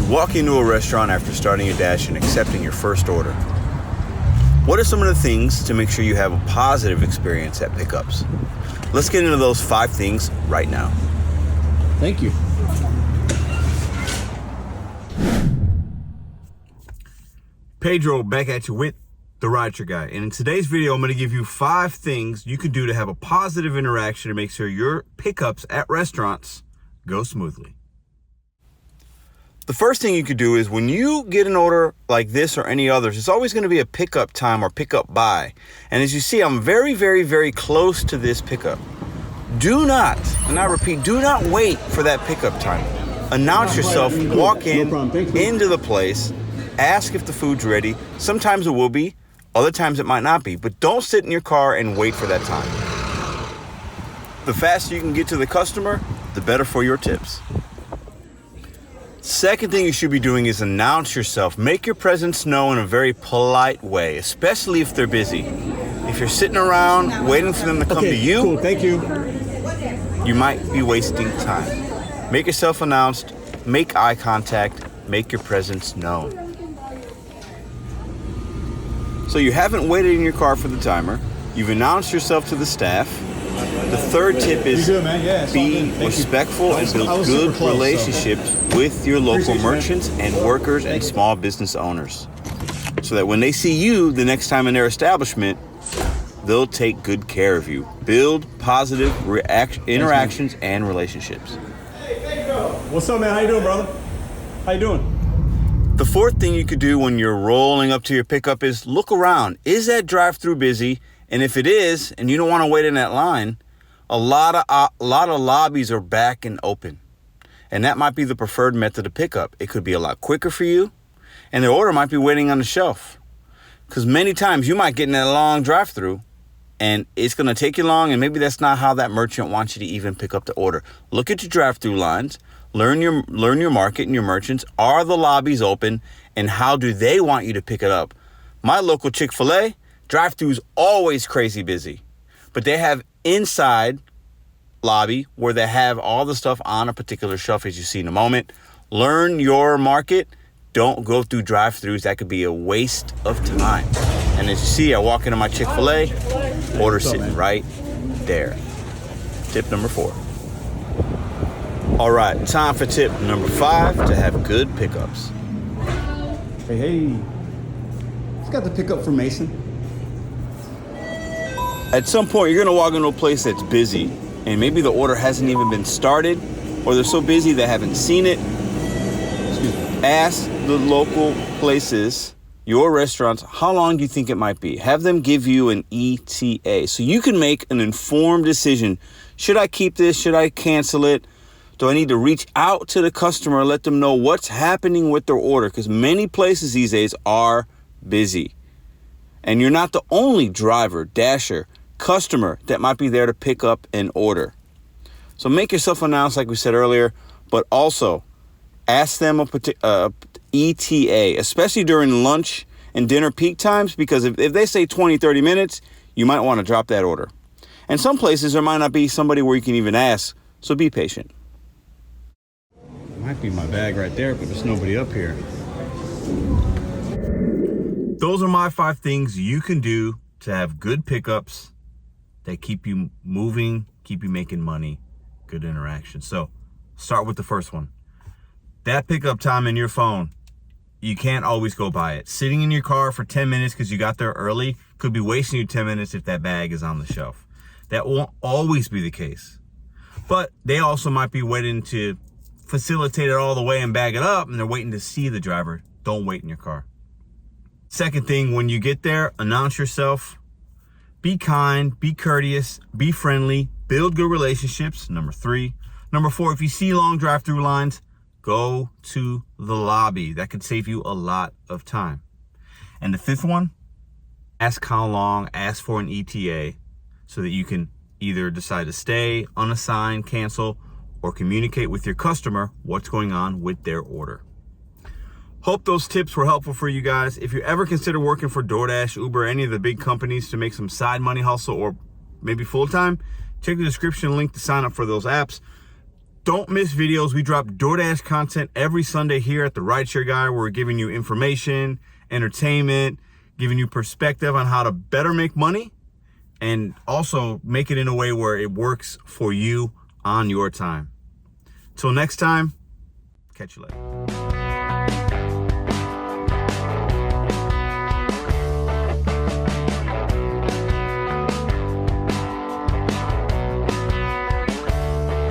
Walk into a restaurant after starting a dash and accepting your first order. What are some of the things to make sure you have a positive experience at pickups? Let's get into those 5 things right now. Thank you. Pedro back at you with the RideShare Guy. And in today's video, I'm going to give you 5 things you can do to have a positive interaction to make sure your pickups at restaurants go smoothly. The first thing you could do is when you get an order like this or any others, it's always going to be a pickup time or pickup by. And as you see, I'm very, very, very close to this pickup. Do not, and I repeat, do not wait for that pickup time. Announce yourself, walk in, into the place, ask if the food's ready. Sometimes it will be, other times it might not be, but don't sit in your car and wait for that time. The faster you can get to the customer, the better for your tips. Second thing you should be doing is announce yourself. Make your presence known in a very polite way, especially if they're busy. If you're sitting around waiting for them to come to you, cool, thank you. You might be wasting time. Make yourself announced, make eye contact, make your presence known. So you haven't waited in your car for the timer. You've announced yourself to the staff. The third tip is be respectful and build good relationships with your local merchants and workers and small business owners, so that when they see you the next time in their establishment, they'll take good care of you. Build positive interactions and relationships. Hey, Pedro. What's up, man? How you doing, brother? How you doing? The fourth thing you could do when you're rolling up to your pickup is look around. Is that drive-thru busy? And if it is, and you don't want to wait in that line, a lot of lobbies are back and open. And that might be the preferred method of pickup. It could be a lot quicker for you, and the order might be waiting on the shelf. Because many times you might get in that long drive-thru, and it's going to take you long, and maybe that's not how that merchant wants you to even pick up the order. Look at your drive-thru lines. Learn your market and your merchants. Are the lobbies open, and how do they want you to pick it up? My local Chick-fil-A, drive-thru's always crazy busy, but they have inside lobby where they have all the stuff on a particular shelf, as you see in a moment. Learn your market. Don't go through drive-thrus. That could be a waste of time. And as you see, I walk into my Chick-fil-A, order sitting right there. Tip number 4. All right, time for tip number 5 to have good pickups. Hey. It's got the pickup for Mason. At some point, you're going to walk into a place that's busy, and maybe the order hasn't even been started, or they're so busy they haven't seen it. Ask the local places, your restaurants, how long do you think it might be? Have them give you an ETA so you can make an informed decision. Should I keep this? Should I cancel it? Do I need to reach out to the customer, let them know what's happening with their order? Because many places these days are busy. And you're not the only driver, dasher, customer that might be there to pick up an order. So make yourself announced, like we said earlier, but also ask them a ETA, especially during lunch and dinner peak times, because if they say 20, 30 minutes, you might want to drop that order. And some places there might not be somebody where you can even ask, so be patient. Might be my bag right there, but there's nobody up here. Those are my 5 things you can do to have good pickups that keep you moving, keep you making money, good interaction. So start with the first one. That pickup time in your phone, you can't always go by it. Sitting in your car for 10 minutes because you got there early could be wasting you 10 minutes if that bag is on the shelf. That won't always be the case. But they also might be waiting to facilitate it all the way and bag it up, and they're waiting to see the driver. Don't wait in your car. Second thing, when you get there, announce yourself. Be kind, be courteous, be friendly, build good relationships. Number 3. Number 4, if you see long drive-through lines, go to the lobby. That could save you a lot of time. And the 5th one, ask how long, ask for an ETA so that you can either decide to stay, unassign, cancel, or communicate with your customer what's going on with their order. Hope those tips were helpful for you guys. If you ever consider working for DoorDash, Uber, any of the big companies to make some side money hustle or maybe full-time, check the description link to sign up for those apps. don't miss videos. We drop DoorDash content every Sunday here at the RideShare Guy, where we're giving you information, entertainment, giving you perspective on how to better make money and also make it in a way where it works for you on your time. Till next time, catch you later.